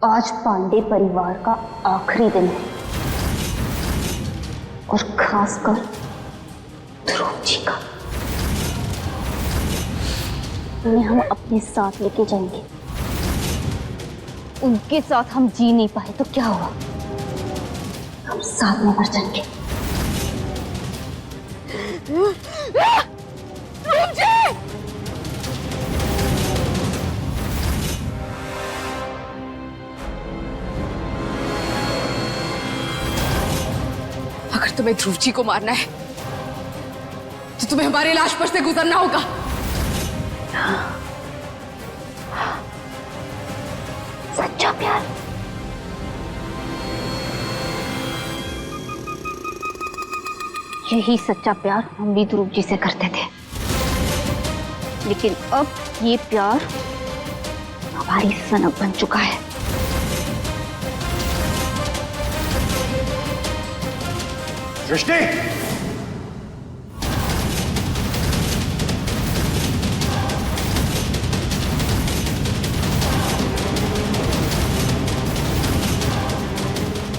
आज पांडे परिवार का आखिरी दिन है और खासकर ध्रुव जी का। उन्हें हम अपने साथ लेके जाएंगे। उनके साथ हम जी नहीं पाए तो क्या हुआ, हम साथ में मर जाएंगे। ध्रुव जी! अगर तुम्हें ध्रुव जी को मारना है तो तुम्हें हमारी लाश पर से गुजरना होगा। सच्चा प्यार। यही सच्चा प्यार हम भी ध्रुव जी से करते थे, लेकिन अब ये प्यार हमारी सनक बन चुका है। सृष्टि!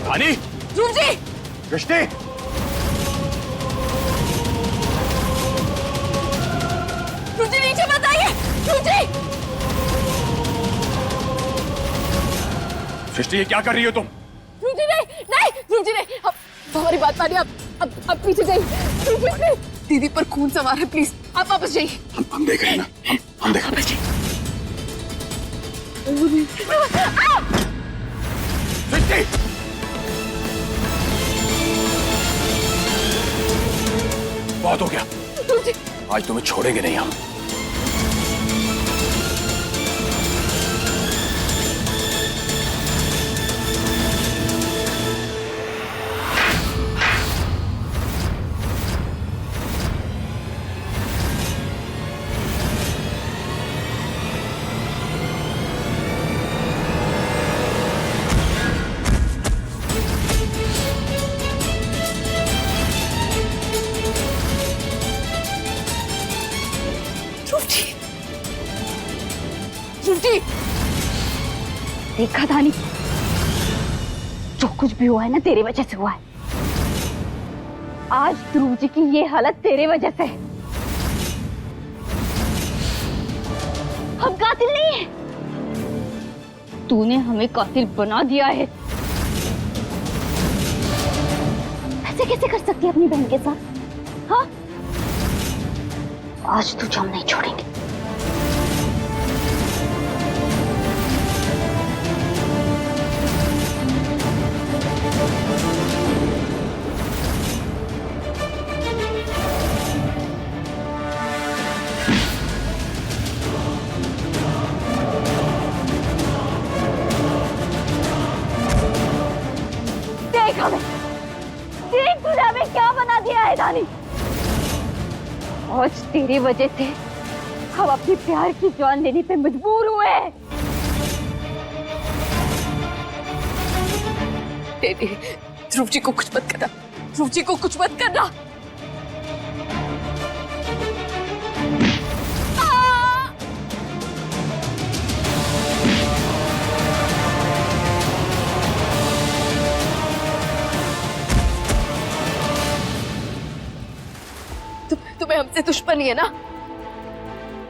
रानी! ध्रुव जी! सृष्टि! ध्रुव जी नीचे मत आइए! ध्रुव जी! सृष्टि, ये क्या कर रही हो तुम? ध्रुव जी नहीं! नहीं! ध्रुव जी नहीं! अब हमारी बात मानिए, अब पीछे जाइए। ध्रुव जी प्लीज! दीदी पर खून सवार है, प्लीज आप वापस जाइए। हम देख रहे हैं ना, हम देख रहे हैं। सृष्टि! बहुत हो गया, आज तुम्हें छोड़ेंगे नहीं हम। देखा था नहीं, जो कुछ भी हुआ है ना तेरे वजह से हुआ है। आज ध्रुव जी की ये हालत तेरे वजह से है। हम कातिल नहीं है, तूने हमें कातिल बना दिया है। ऐसे कैसे कर सकती है अपनी बहन के साथ? हाँ, आज तुझे हम नहीं छोड़ेंगे। देख तूने हमें क्या बना दिया है दानी। आज तेरी वजह से हम अपने प्यार की जान लेने पे मजबूर हुए हैं। ध्रुव जी को कुछ मत करना, ध्रुव जी को कुछ मत करना। तुम्हें हमसे दुश्मनी है ना?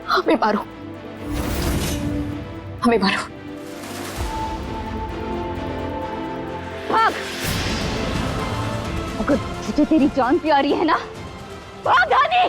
हमें मारो, हमें मारो। भाग! अगर तुझे तेरी जान प्यारी है ना, भाग दानी!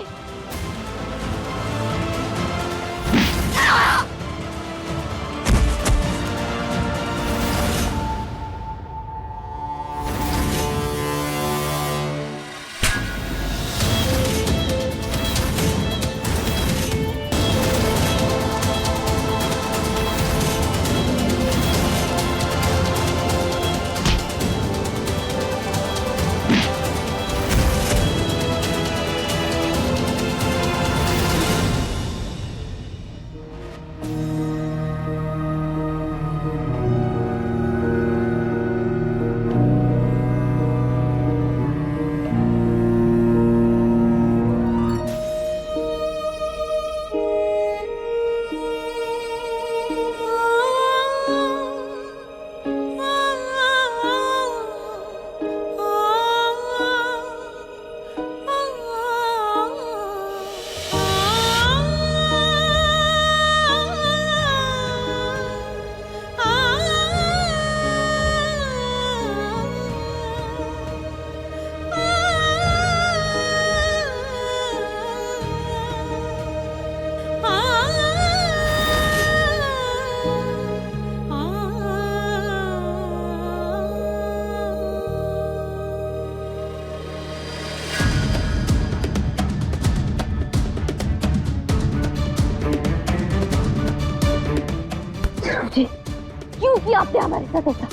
आपने हमारे साथ ऐसा?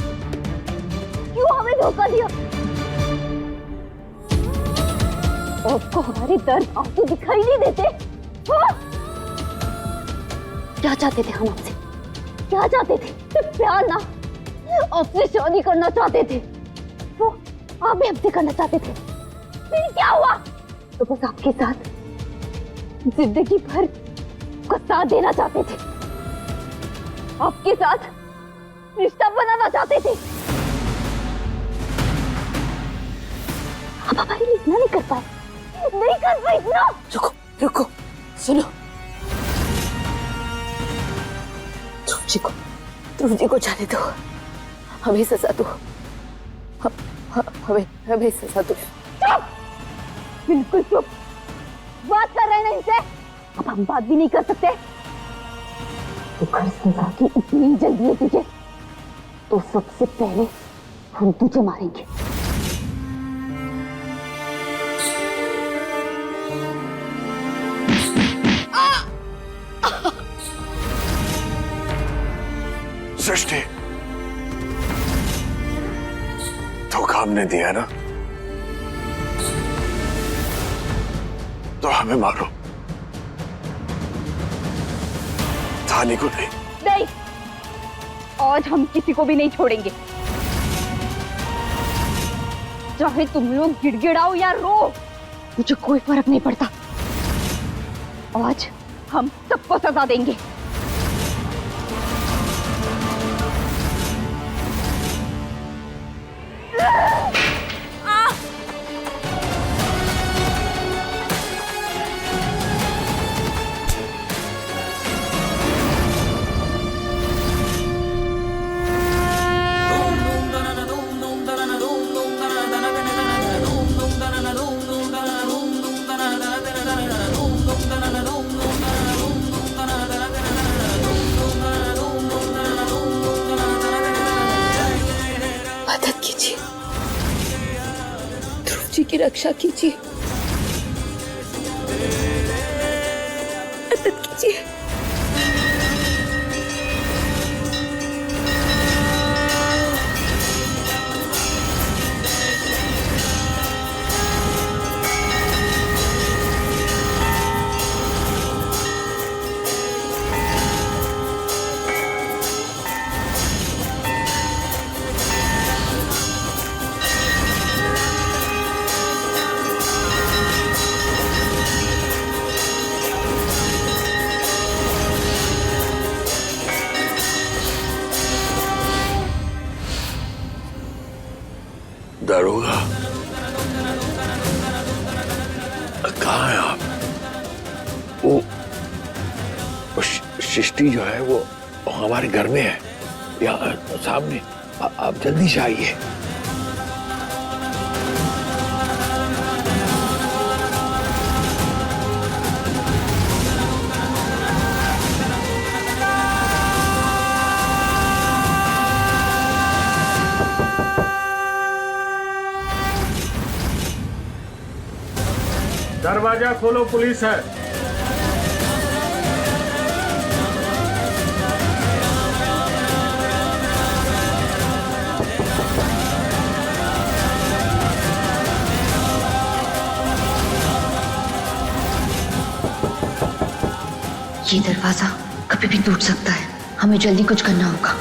क्यों हमें धोखा दिया? आपको हमारे दर्द आंसू दिखाई नहीं देते? हाँ? क्या चाहते थे हम आपसे? क्या चाहते थे? सिर्फ प्यार ना, आपसे शादी करना चाहते थे। वो आप भी हमसे करना चाहते थे। फिर क्या हुआ? तो बस आपके साथ जिंदगी भर का साथ देना चाहते थे, आपके साथ रिश्ता बनाना चाहते थे। आप हमारे लिए इतना नहीं कर पाए, नहीं कर पाए इतना। रुको रुको, सुनो, ध्रुव जी को जाने दो, हमें सजा दो, हमें सजा दो। चुप, बिल्कुल चुप। बात कर रहे हैं ना इनसे, अब हम बात भी नहीं कर सकते। अगर सजा की इतनी जल्दी है तुझे, तो सबसे पहले हम तुझे मारेंगे। सृष्टि, धोखा हमने दिया ना, तो हमें मारो, धानी को नहीं। नहीं, आज हम किसी को भी नहीं छोड़ेंगे। चाहे तुम लोग गिड़गिड़ाओ या रो, मुझे कोई फर्क नहीं पड़ता। आज हम सबको सजा देंगे। मदद कीजिए, ध्रुव जी की रक्षा कीजिए, मदद कीजिए। दारोगा, कहाँ हैं आप? वो सृष्टि जो है वो हमारे घर में है, यहाँ सामने। आप जल्दी से आइए। दरवाजा खोलो, पुलिस है। ये दरवाजा कभी भी टूट सकता है, हमें जल्दी कुछ करना होगा।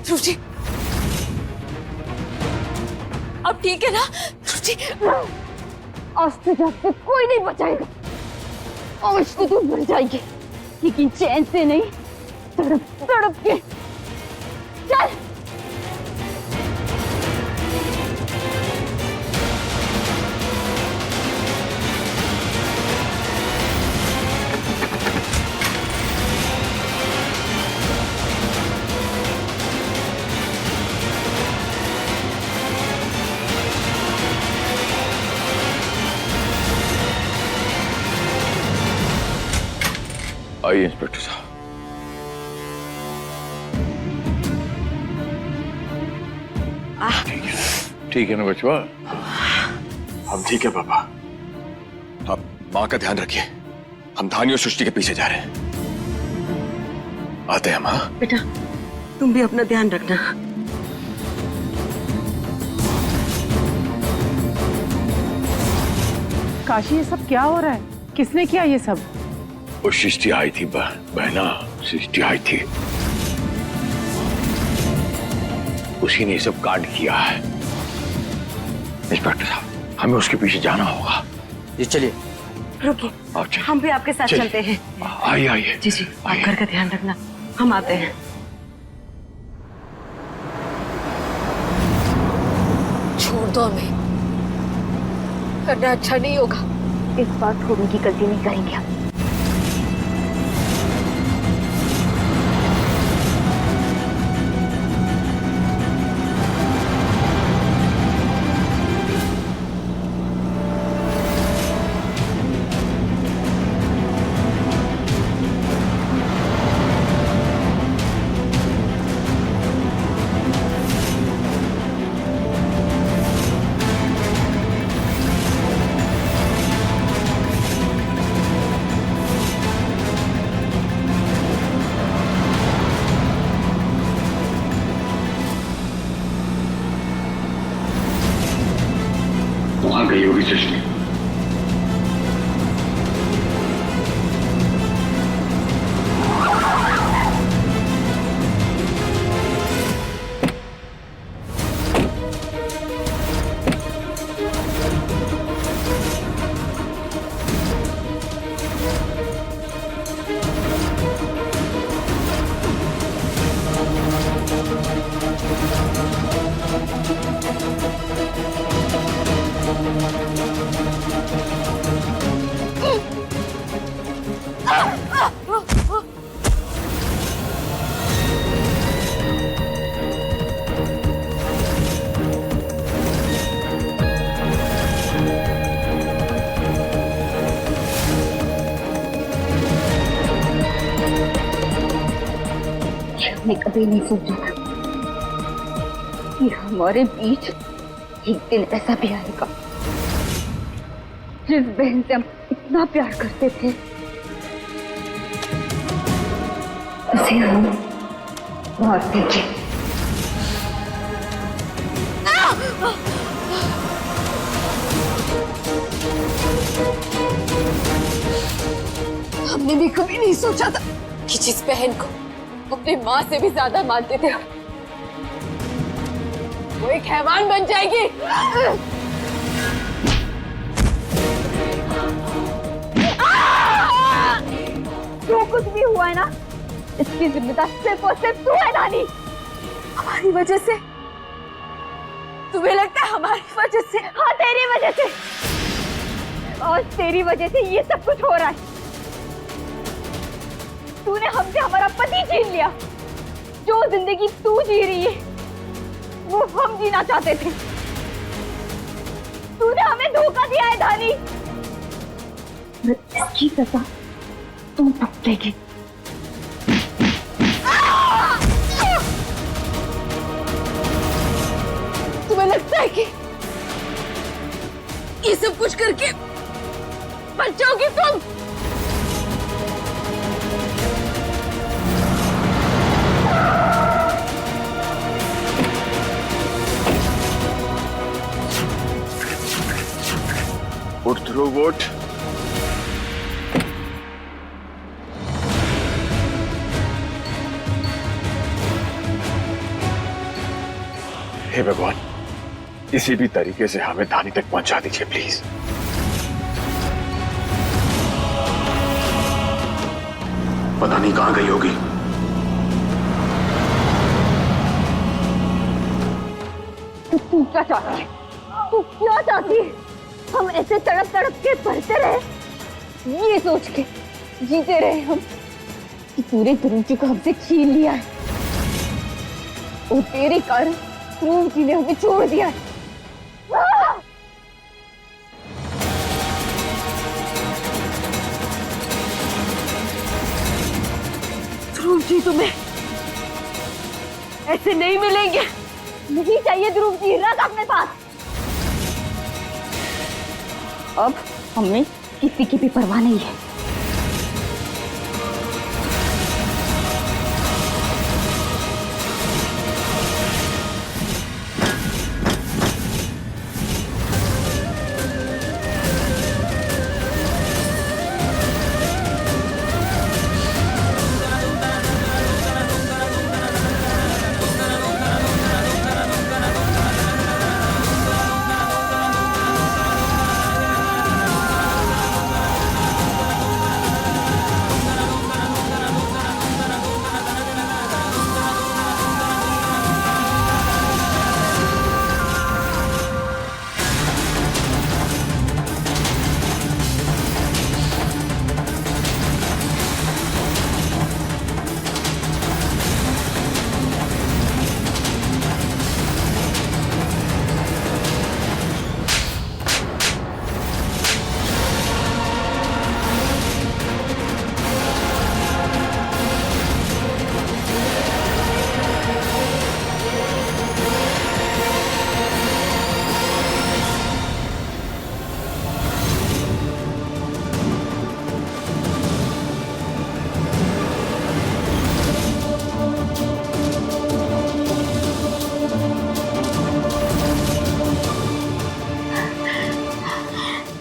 ध्रुव जी, अब ठीक है ना? ध्रुव जी, आज तुझे कोई नहीं बचाएगा। आज तो तू मर जाएगी, लेकिन चैन से नहीं, तड़प तड़प के। चल। आइए इंस्पेक्टर साहब। ठीक है ना बचवा? हम ठीक है पापा। आप माँ का ध्यान रखिए, हम धानी और सृष्टि के पीछे जा रहे हैं। आते हैं माँ। बेटा तुम भी अपना ध्यान रखना। काशी, ये सब क्या हो रहा है? किसने किया ये सब? वो सृष्टि आई थी बहना, सृष्टि आई थी, उसी ने सब कांड किया है। इंस्पेक्टर साहब, हमें उसके पीछे जाना होगा। जी चलिए। रुकिए, अच्छा, हम भी आपके साथ चलते हैं। आइए आइए। जी जी, आप घर का ध्यान रखना, हम आते हैं। छोड़ दो हमें, करना अच्छा नहीं होगा। इस बार थोड़ी की गलती नहीं करेंगे हम। वहां गई होगी सृष्टि। हमने कभी नहीं सोचा था कि हमारे बीच एक दिन ऐसा भी आएगा। जिस बहन से हम इतना प्यार करते थे, उसे हम मार देंगे। हमने भी कभी नहीं सोचा था कि जिस बहन को अपनी माँ से भी ज्यादा मानते थे, वो एक हैवान बन जाएगी। जो कुछ भी हुआ है ना, इसकी जिम्मेदार सिर्फ और सिर्फ तू है नानी। हमारी वजह से? तुम्हें लगता है हमारी वजह से? हाँ, तेरी वजह से। और तेरी वजह से ये सब कुछ हो रहा है। तूने हमसे हमारा पति छीन लिया। जो जिंदगी तू जी रही है, वो हम जीना चाहते थे। तूने हमें धोखा दिया है धानी। इसकी सजा तू भुगतेगी। तुम्हें लगता है कि ये सब कुछ करके बच जाओगी तुम? उठ ध्रुव, उठ। हे भगवान, किसी भी तरीके से हमें धानी तक पहुंचा दीजिए प्लीज। पता नहीं कहां गई होगी। तू क्या चाहती है? तू क्या चाहती है? हम ऐसे तड़प तड़प के बढ़ते रहे, ये सोच के जीते रहे हम कि पूरे ध्रुव को हमसे छीन लिया है, और तेरे कारण ध्रुव जी ने हमें छोड़ दिया है। ध्रुव जी तुम्हें ऐसे नहीं मिलेंगे। नहीं चाहिए ध्रुव जी, रख अपने पास। अब हमें किसी की भी परवाह नहीं है।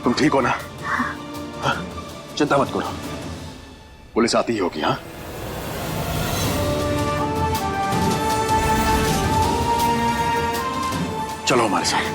तुम ठीक हो ना? हाँ? चिंता मत करो, पुलिस आती ही होगी। हाँ, चलो हमारे साथ।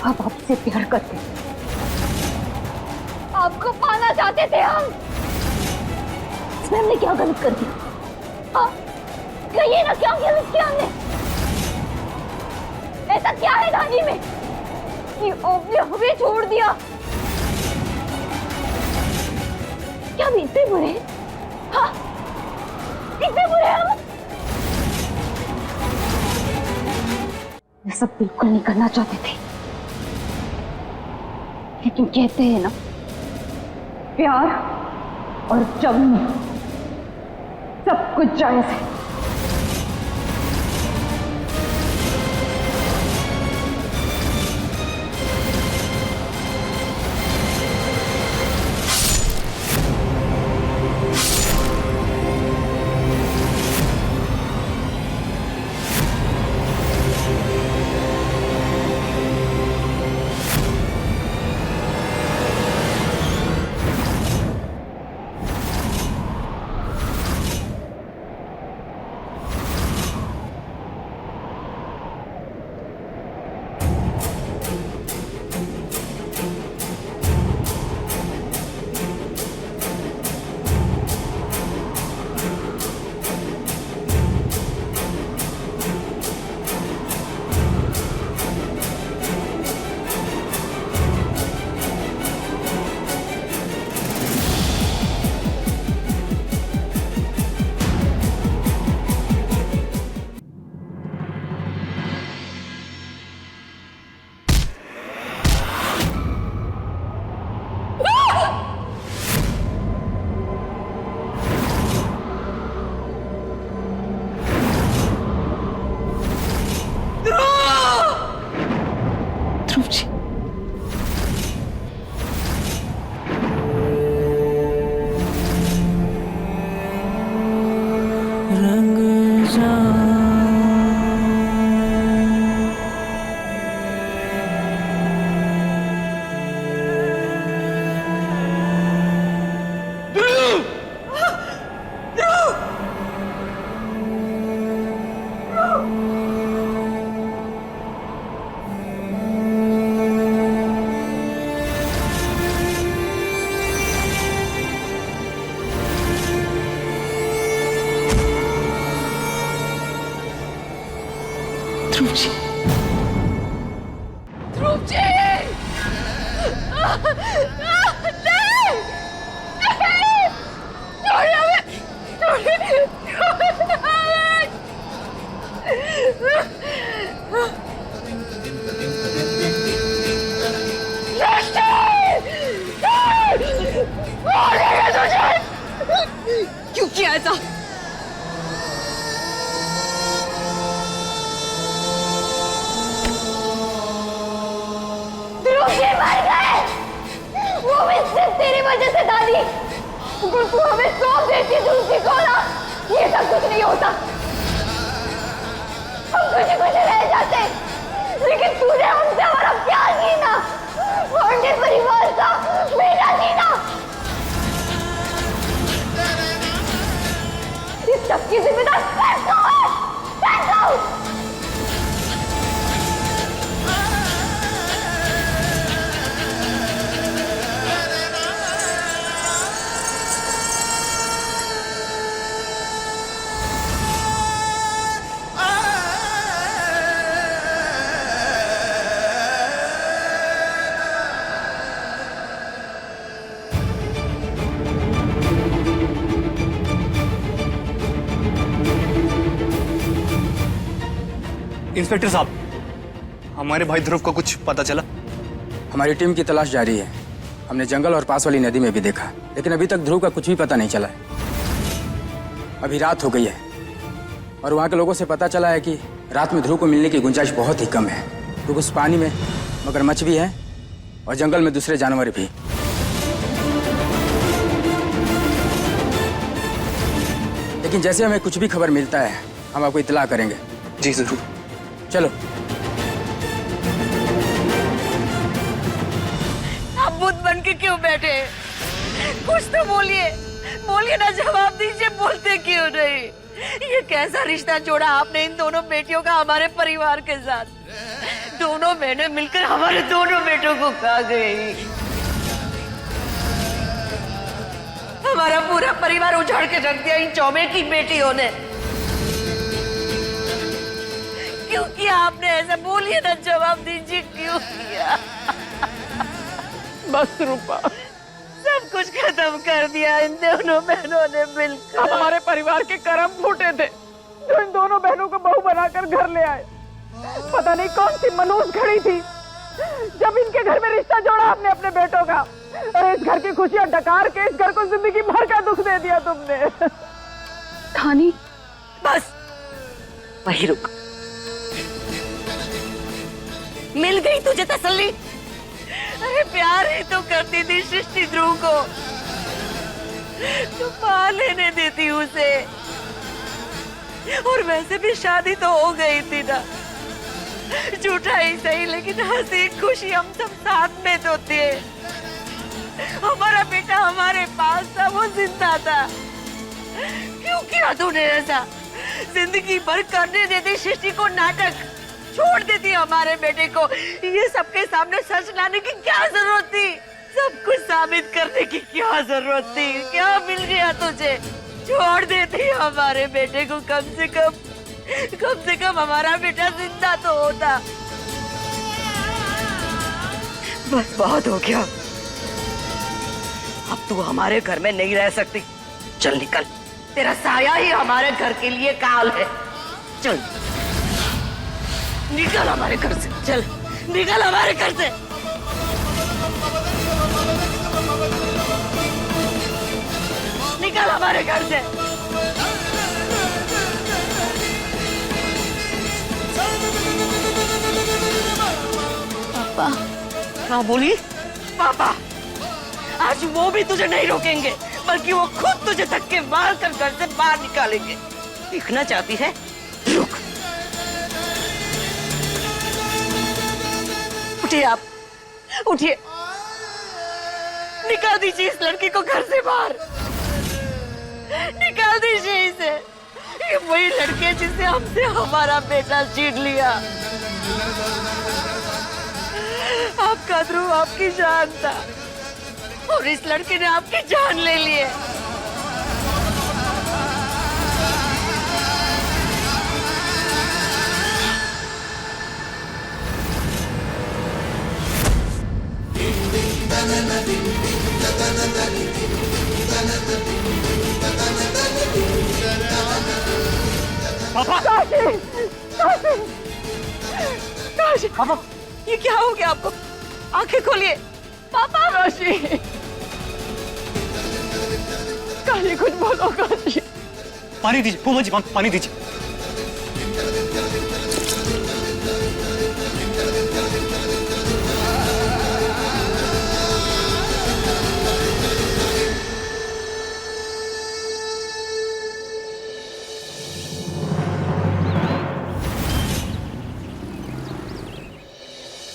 आप आपसे प्यार करते, आपको पाना चाहते थे हम। इसमें हमने क्या गलत कर दिया? हाँ, कहिए ना, क्या गलत किया हमने? ऐसा क्या है धानी में कि आपने हमें छोड़ दिया? क्या हम इतने बुरे हैं? हाँ, इतने बुरे हैं हम? ये सब बिल्कुल नहीं करना चाहते थे, लेकिन कहते हैं ना, प्यार और जंग में सब कुछ जायज है। ध्रुव जी, ध्रुव जी, नहीं, नहीं, छोड़िए हमें, छोड़िए, क्यों किया ऐसा? मर गए, वो भी सिर्फ तेरी वजह से दादी। अगर तू हमें सौंप देती दूसरी को ना, ये सब कुछ नहीं होता। हम कुछ रह जाते, लेकिन तूने हमसे हमारा प्यार छीना, पांडे परिवार का मेरा छीना। इस सब की जिम्मेदार मैं हूं, मैं हूं। इंस्पेक्टर साहब, हमारे भाई ध्रुव को कुछ पता चला? हमारी टीम की तलाश जारी है। हमने जंगल और पास वाली नदी में भी देखा, लेकिन अभी तक ध्रुव का कुछ भी पता नहीं चला है। अभी रात हो गई है और वहाँ के लोगों से पता चला है कि रात में ध्रुव को मिलने की गुंजाइश बहुत ही कम है, क्योंकि उस पानी में मगरमच्छ भी है और जंगल में दूसरे जानवर भी। लेकिन जैसे हमें कुछ भी खबर मिलता है, हम आपको इत्तला करेंगे। जी जरूर। चलो। आप बुद्ध बन के क्यों बैठे? कुछ तो बोलिए, बोलिए ना, जवाब दीजिए, बोलते क्यों नहीं? ये कैसा रिश्ता जोड़ा आपने इन दोनों बेटियों का हमारे परिवार के साथ? दोनों बहनें मिलकर हमारे दोनों बेटों को खा गई। हमारा पूरा परिवार उजाड़ के रख दिया इन चौबे की बेटियों ने। क्यों किया आपने ऐसा? बोलिए ना, जवाब दीजिए, क्यों किया? बस रूपा, सब कुछ खत्म कर दिया इन दोनों बहनों ने मिलकर। हमारे परिवार के कर्म फूटे थे जो इन दोनों बहनों को बहू बनाकर घर ले आए। पता नहीं कौन सी मनूस खड़ी थी जब इनके घर में रिश्ता जोड़ा आपने अपने बेटों का, और इस घर की खुशियां डकार के इस घर को जिंदगी भर का दुख दे दिया तुमने। खानी, बस वही रुक। मिल गई तुझे तसल्ली? अरे प्यार ही तो करती थी सृष्टि ध्रुव को, तो पा लेने देती उसे। और वैसे भी शादी तो हो गई थी ना, झूठा ही सही, लेकिन हंसी खुशी हम सब साथ में तो थे। हमारा बेटा हमारे पास था, वो जिंदा था। क्यों किया तूने ऐसा? जिंदगी भर करने देती सृष्टि को नाटक, छोड़ देती हमारे बेटे को। ये सबके सामने सच लाने की क्या जरूरत थी? सब कुछ साबित करने की क्या जरूरत थी? क्या मिल गया तुझे? छोड़ देती हमारे बेटे को। कम से कम हमारा बेटा जिंदा तो होता। बस बहुत हो गया, अब तू हमारे घर में नहीं रह सकती। चल निकल, तेरा साया ही हमारे घर के लिए काल है। चल निकल हमारे घर से, चल निकल हमारे घर से। निकल हमारे घर से। पापा। हाँ बोली? पापा, आज वो भी तुझे नहीं रोकेंगे, बल्कि वो खुद तुझे धक्के मार कर घर से बाहर निकालेंगे। देखना चाहती है उठिए आप, उठिए, निकाल दीजिए इस लड़की को घर से बाहर, निकाल दीजिए इसे। ये वही लड़की है जिसने हमसे हमारा बेटा छीन लिया। आपका ध्रुव आपकी जान था और इस लड़के ने आपकी जान ले ली है। काशी, पापा, ये क्या हो गया आपको? आंखें खोलिए पापा। काशी, काशी कुछ बोलो। काशी, पानी दीजिए फूफा जी, पानी दीजिए।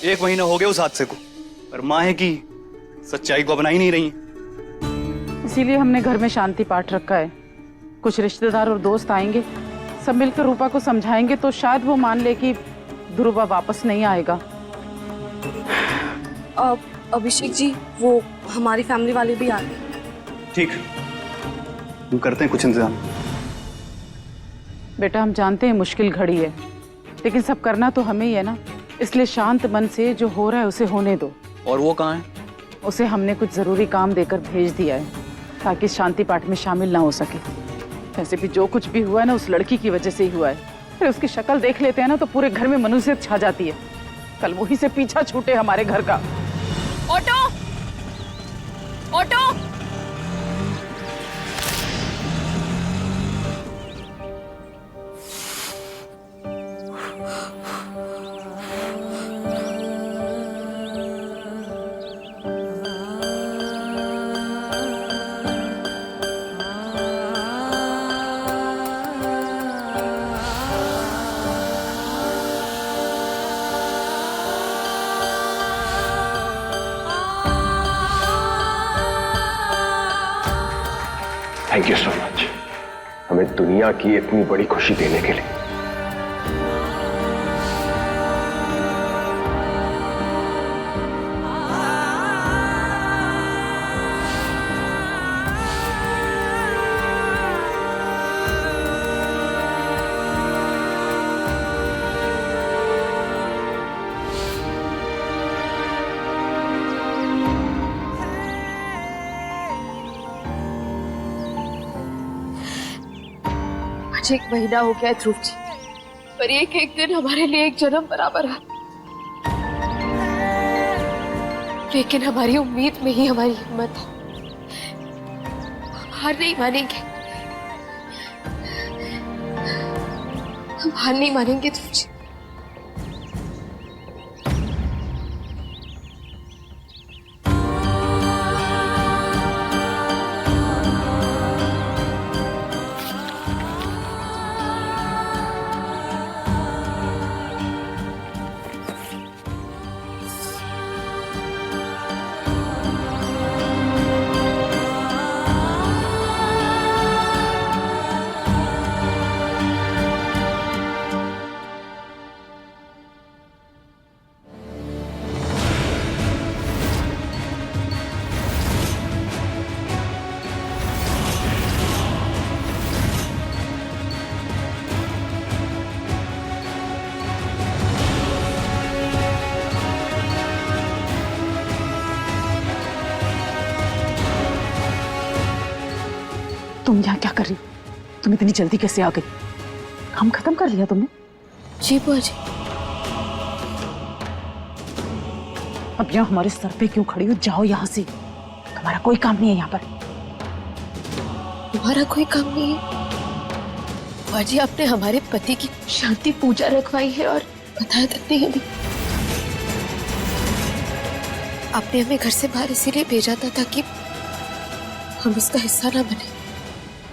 एक महीना हो गया उस हादसे को, पर माँ है कि सच्चाई को अपना ही नहीं रही है। इसीलिए हमने घर में शांति पाठ रखा है। कुछ रिश्तेदार और दोस्त आएंगे, सब मिलकर रूपा को समझाएंगे तो शायद वो मान ले कि ध्रुवा वापस नहीं आएगा। अभिषेक जी, वो हमारी फैमिली वाले भी आ गए। ठीक, हम करते हैं कुछ इंतजाम। बेटा, हम जानते हैं मुश्किल घड़ी है, लेकिन सब करना तो हमें ही है ना। इसलिए शांत मन से जो हो रहा है उसे होने दो। और वो कहाँ है? उसे हमने कुछ जरूरी काम देकर भेज दिया है ताकि शांति पाठ में शामिल ना हो सके। वैसे भी जो कुछ भी हुआ है ना, उस लड़की की वजह से ही हुआ है। फिर उसकी शक्ल देख लेते हैं ना तो पूरे घर में मनुष्यत छा जाती है। कल वही से पीछा छूटे हमारे घर का। Auto, auto. Thank you so much, हमें दुनिया की इतनी बड़ी खुशी देने के लिए। आज एक महीना हो गया है ध्रुव जी, पर एक एक दिन हमारे लिए एक जन्म बराबर है। लेकिन हमारी उम्मीद में ही हमारी हिम्मत है। हम हार नहीं मानेंगे, हम हार नहीं मानेंगे ध्रुव जी। तुम यहाँ क्या कर रही हो? तुम इतनी जल्दी कैसे आ गई? काम खत्म कर लिया तुमने? जी बुआ जी। अब यहाँ हमारे सर पे क्यों खड़ी हो? जाओ यहाँ से, तुम्हारा कोई काम नहीं है यहाँ पर। तुम्हारा कोई काम नहीं है? बुआ जी, आपने हमारे पति की शांति पूजा रखवाई है और बताया तक नहीं हमें। आपने हमें घर से बाहर इसीलिए भेजा था ताकि हम इसका हिस्सा ना बने।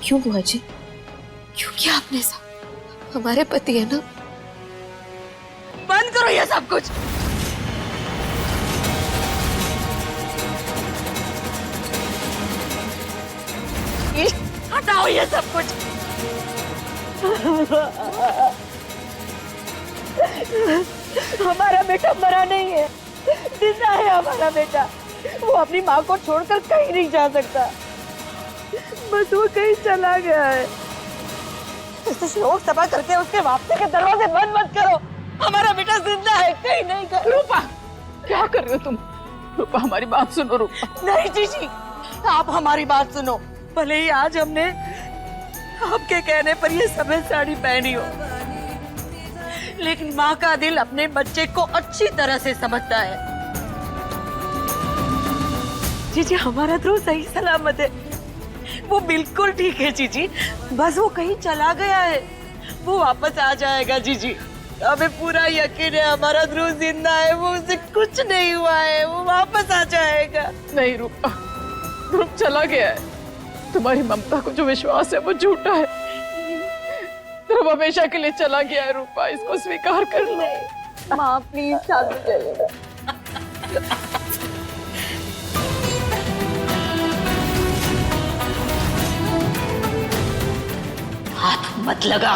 क्यों बुआ जी? क्यों किया आपने ऐसा? हमारे पति है ना। बंद करो ये सब कुछ। प्लीज हटाओ ये सब कुछ। हमारा बेटा मरा नहीं है, जिंदा है हमारा बेटा। वो अपनी माँ को छोड़कर कहीं नहीं जा सकता, बस वो कहीं चला गया है। शोर सभा करके उसके वापसी के दरवाजे बंद मत करो। हमारा बेटा जिंदा है, कहीं नहीं कर। रूपा, क्या कर रहे हो तुम? रूपा, हमारी बात सुनो रूपा। नहीं जीजी, आप हमारी बात सुनो। भले ही आज हमने आपके कहने पर ये सफेद साड़ी पहनी हो, लेकिन माँ का दिल अपने बच्चे को अच्छी तरह से समझता है। जीजी, हमारा ध्रुव सही सलामत है, वो बिल्कुल ठीक है जीजी। बस वो कहीं चला गया है, वो वापस आ जाएगा जीजी। हमें पूरा यकीन है हमारा ध्रुव जिंदा है, वो उसे कुछ नहीं हुआ है, वो वापस आ जाएगा। नहीं रूपा, ध्रुव चला गया है। तुम्हारी ममता को जो विश्वास है वो झूठा है। ध्रुव हमेशा के लिए चला गया है रूपा, इसको स्वीकार कर लो। माँ प्लीज शादी करो। हाथ मत लगा।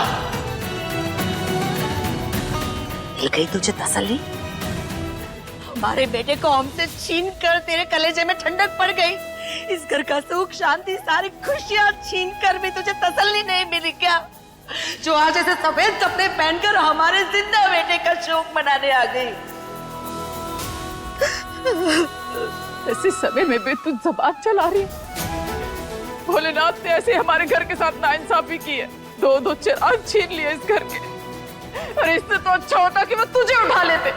मिल गई तुझे तसल्ली? हमारे बेटे को हमसे छीन कर तेरे कलेजे में ठंडक पड़ गई। इस घर का सुख शांति सारी खुशियां छीन कर भी तुझे तसल्ली नहीं मिली क्या? जो आज ऐसे सफेद कपड़े पहनकर हमारे जिंदा बेटे का शोक मनाने आ गई। ऐसे समय में भी तू जबान चला रही। भोलेनाथ ने ऐसे हमारे घर के साथ नाइंसाफी की है। दो चिराग छीन लिए इस घर के। अरे इससे तो अच्छा होता कि वो तुझे उठा लेते,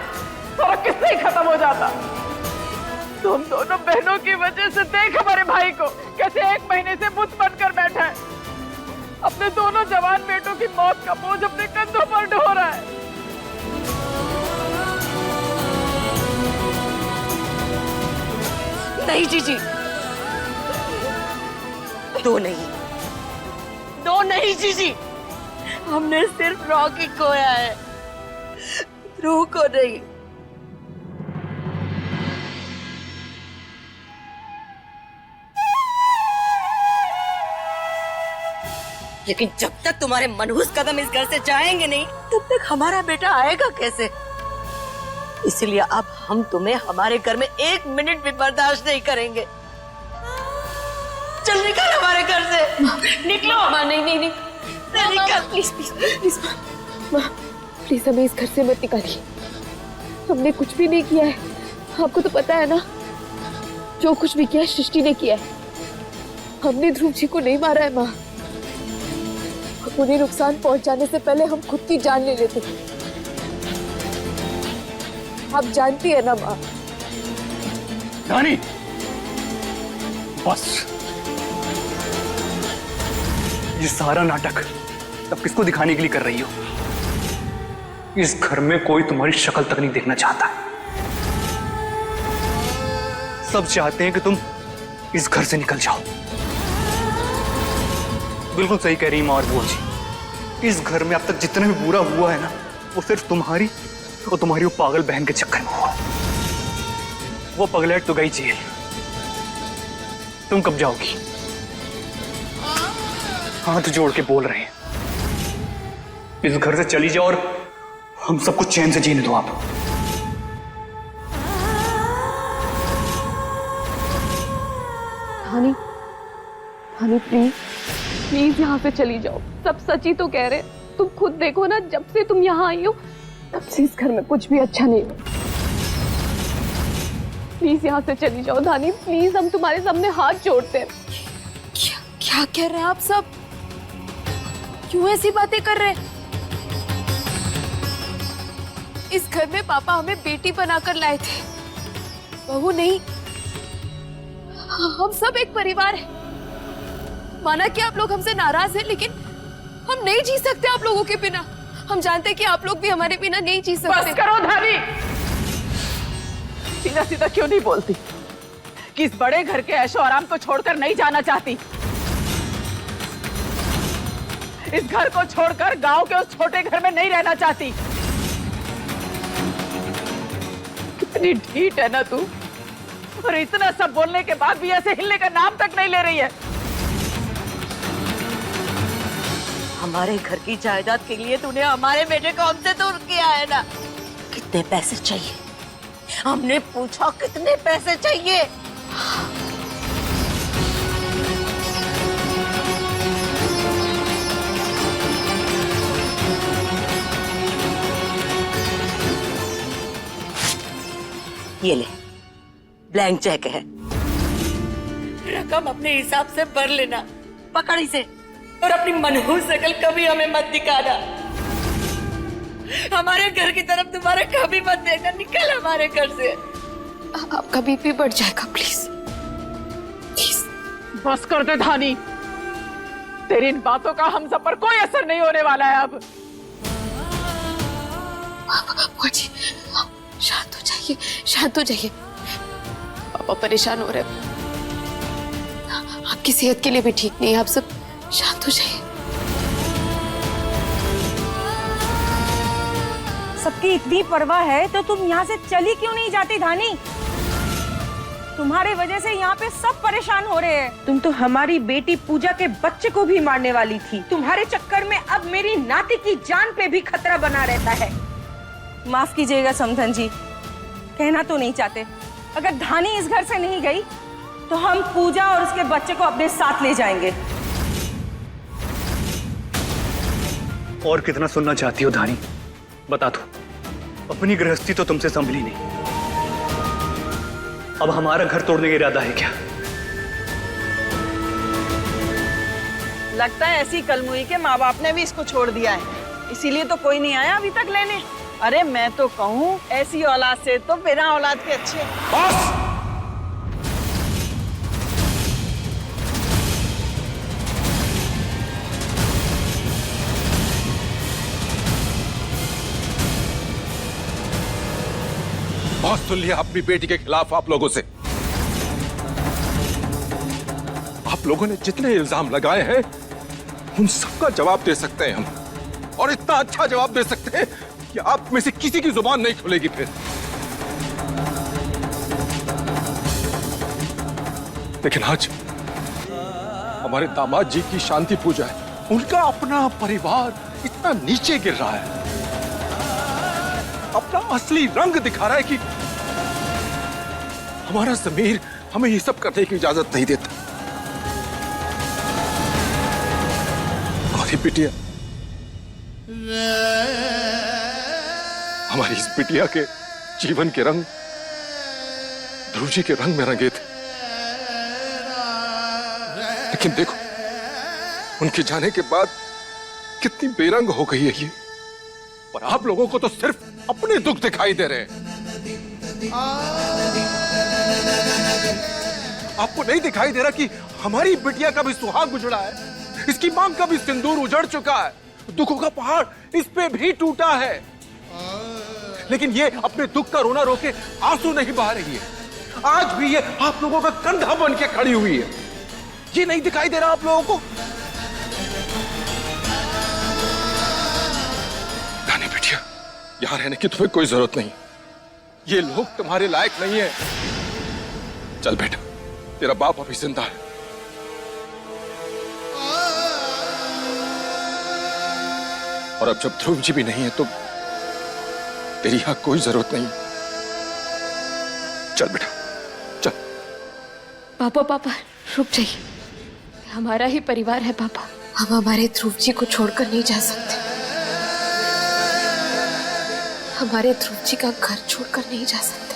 और किससे ही खत्म हो जाता। तुम दोनों बहनों की वजह से देख हमारे भाई को कैसे 1 महीने से बुत बनकर बैठा है। अपने दोनों जवान बेटों की मौत का बोझ अपने कंधों पर ढो रहा है। नहीं जीजी, दो नहीं जीजी, हमने सिर्फ रॉकी खोया है, ध्रुव को नहीं। लेकिन जब तक तुम्हारे मनहूस कदम इस घर से जाएंगे नहीं, तब तक हमारा बेटा आएगा कैसे? इसलिए अब हम तुम्हें हमारे घर में 1 मिनट भी बर्दाश्त नहीं करेंगे। चल निकल हमारे घर से, निकलो। माँ नहीं निकल। प्लीज माँ, प्लीज हमें इस घर से मत निकालिए। हमने कुछ भी नहीं किया है, आपको तो पता है ना। जो कुछ भी किया है सृष्टि ने किया है। हमने ध्रुव जी को नहीं मारा है माँ। उन्हें नुकसान पहुंचाने से पहले हम खुद की जान ले लेते। आप जानती है ना माँ। रानी, बस ये सारा नाटक अब किसको दिखाने के लिए कर रही हो? इस घर में कोई तुम्हारी शक्ल तक नहीं देखना चाहता। सब चाहते हैं कि तुम इस घर से निकल जाओ। बिल्कुल सही कह रही माँ और बुआ जी। इस घर में अब तक जितना भी बुरा हुआ है ना, वो सिर्फ तुम्हारी और तुम्हारी वो पागल बहन के चक्कर में हुआ। वो पगलेट तो गई जेल, तुम कब जाओगी? हाथ जोड़ के बोल रहे हैं, इस घर से चली जाओ और हम सबको चैन से जीने दो। आप हनी प्लीज यहाँ से चली जाओ। सब सच ही तो कह रहे। तुम खुद देखो ना, जब से तुम यहाँ आई हो तब से इस घर में कुछ भी अच्छा नहीं हो। प्लीज यहाँ से चली जाओ धानी, प्लीज। हम तुम्हारे सामने हाथ जोड़ते हैं। क्या कह रहे हैं आप सब? क्यों ऐसी बातें कर रहे हैं? इस घर में पापा हमें बेटी बनाकर लाए थे, बहू नहीं। हम सब एक परिवार है। माना कि आप लोग हमसे नाराज हैं, लेकिन हम नहीं जी सकते आप लोगों के बिना। हम जानते हैं कि आप लोग भी हमारे बिना नहीं जी सकते। बस करो धानी, सीधा सीधा क्यों नहीं बोलती कि इस बड़े घर के ऐशो आराम को छोड़कर नहीं जाना चाहती? इस घर को छोड़कर गांव के उस छोटे घर में नहीं रहना चाहती। कितनी ढीठ है ना तू, और इतना सब बोलने के बाद भी ऐसे हिलने का नाम तक नहीं ले रही है। हमारे घर की जायदाद के लिए तूने हमारे बेटे को हमसे दूर किया है ना। कितने पैसे चाहिए? हमने पूछा कितने पैसे चाहिए? ये ले, ब्लैंक चेक है, रकम अपने हिसाब से भर लेना। पकड़ इसे और अपनी मनहूस शकल कभी हमें मत दिखाना। हमारे घर की तरफ तुम्हारे कभी मत देखना। निकल हमारे घर से। आपका बीपी बढ़ जाएगा, प्लीज प्लीज। बस कर दे धानी, तेरी इन बातों का हम सब पर कोई असर नहीं होने वाला है अब। बुआ जी, शांत हो जाइए, शांत हो जाइए। पापा परेशान हो रहे हैं, आपकी सेहत के लिए भी ठीक नहीं है। आप सब शांत हो जाइए। सबकी इतनी परवाह है तो तुम यहाँ से चली क्यों नहीं जाती धानी? तुम्हारे वजह से यहाँ पे सब परेशान हो रहे हैं। तुम तो हमारी बेटी पूजा के बच्चे को भी मारने वाली थी। तुम्हारे चक्कर में अब मेरी नाती की जान पे भी खतरा बना रहता है। माफ कीजिएगा समधन जी, कहना तो नहीं चाहते। अगर धानी इस घर से नहीं गई तो हम पूजा और उसके बच्चे को अपने साथ ले जाएंगे। और कितना सुनना चाहती हो धानी, बता दो। अपनी गृहस्थी तो तुमसे संभली नहीं, अब हमारा घर तोड़ने का इरादा है क्या? लगता है ऐसी कलमुई के माँ बाप ने भी इसको छोड़ दिया है, इसीलिए तो कोई नहीं आया अभी तक लेने। अरे मैं तो कहूँ ऐसी औलाद से तो बिना औलाद के अच्छे। बहुत सुन लिया अपनी बेटी के खिलाफ आप लोगों से। आप लोगों ने जितने इल्जाम लगाए हैं उन सबका जवाब दे सकते हैं हम, और इतना अच्छा जवाब दे सकते हैं कि आप में से किसी की जुबान नहीं खुलेगी फिर। लेकिन आज हमारे दामाद जी की शांति पूजा है, उनका अपना परिवार इतना नीचे गिर रहा है, अपना असली रंग दिखा रहा है कि हमारा ज़मीर हमें ये सब करने की इजाजत नहीं देता। हमारी बिटिया, हमारी इस बिटिया के जीवन के रंग ध्रुव जी के रंग में रंगे थे, लेकिन देखो उनके जाने के बाद कितनी बेरंग हो गई है ये। और आप लोगों को तो सिर्फ अपने दुख दिखाई दे रहे हैं। आपको नहीं दिखाई दे रहा कि हमारी बिटिया का भी सुहाग उजड़ा है, इसकी मांग का भी सिंदूर उजड़ चुका है, दुखों का पहाड़ इस पे भी टूटा है, लेकिन ये अपने दुख का रोना रोके आंसू नहीं बहा रही है। आज भी ये आप लोगों का कंधा बन के खड़ी हुई है। ये नहीं दिखाई दे रहा आप लोगों को? रानी बिटिया, यहां रहने की तुम्हें कोई जरूरत नहीं, ये लोग तुम्हारे लायक नहीं है। चल बेटा, तेरा बाप अभी जिंदा है। और अब जब ध्रुव जी भी नहीं है तो तेरी यहां कोई जरूरत नहीं। चल बेटा चल। पापा पापा रुक जाइए, हमारा ही परिवार है पापा, हम हमारे ध्रुव जी को छोड़कर नहीं जा सकते। हमारे ध्रुव जी का घर छोड़कर नहीं जा सकते।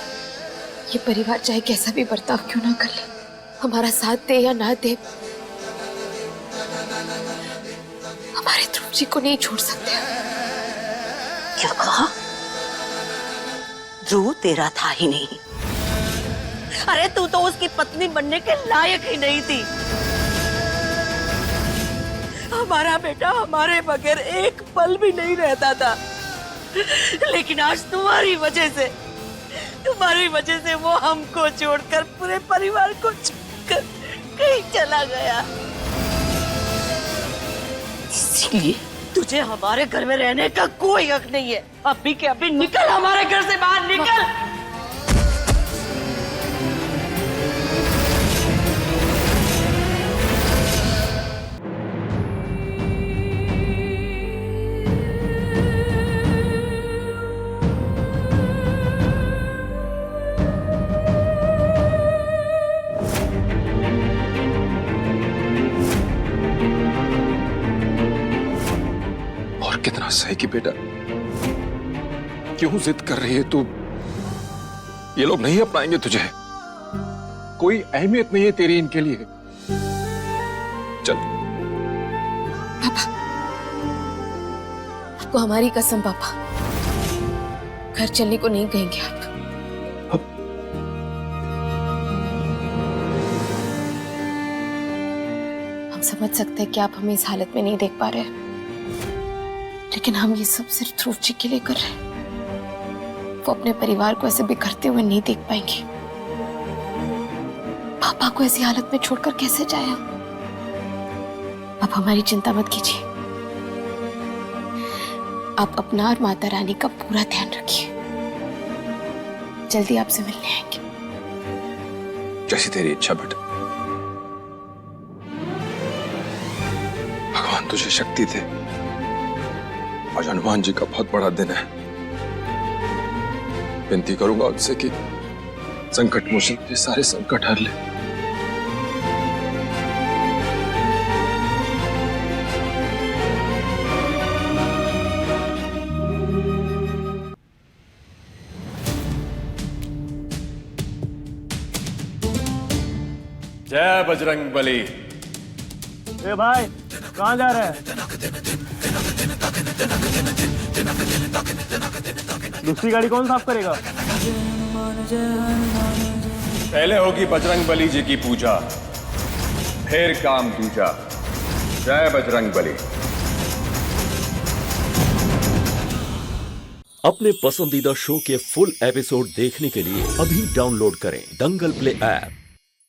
ये परिवार चाहे कैसा भी बर्ताव क्यों ना कर ले, हमारा साथ दे या ना दे, हमारे ध्रुव जी को नहीं छोड़ सकते। क्या कहा? ध्रुव तेरा था ही नहीं। अरे तू तो उसकी पत्नी बनने के लायक ही नहीं थी। हमारा बेटा हमारे बगैर एक पल भी नहीं रहता था, लेकिन आज तुम्हारी वजह से वो हमको छोड़कर, पूरे परिवार को छोड़कर कहीं चला गया। इसलिए तुझे हमारे घर में रहने का कोई हक नहीं है। अभी के अभी निकल हमारे घर से बाहर, निकल। कितना सही कि बेटा क्यों जिद कर रही है तू? ये लोग नहीं अपनाएंगे तुझे, कोई अहमियत नहीं है तेरी इनके लिए। चल आपको हमारी कसम पापा, घर चलने को नहीं कहेंगे आप। हम समझ सकते हैं कि आप हमें इस हालत में नहीं देख पा रहे, लेकिन हम ये सब सिर्फ ध्रुव जी के लिए कर रहे हैं। वो अपने परिवार को ऐसे बिखरते हुए नहीं देख पाएंगे। पापा को ऐसी हालत में छोड़कर कैसे जाए हम? आप हमारी चिंता मत कीजिए, आप अपना और माता रानी का पूरा ध्यान रखिए। जल्दी आपसे मिलने आएंगे। जैसी तेरी इच्छा बेटा। भगवान तुझे शक्ति दे। आज हनुमान जी का बहुत बड़ा दिन है। विनती करूंगा उनसे कि संकट मोचन के सारे संकट हर ले। जय बजरंग बली। ए भाई कहाँ जा रहे हैं? दूसरी गाड़ी कौन साफ करेगा? पहले होगी बजरंग बली जी की पूजा, फिर काम दूजा। जय बजरंग बली। अपने पसंदीदा शो के फुल एपिसोड देखने के लिए अभी डाउनलोड करें दंगल प्ले ऐप।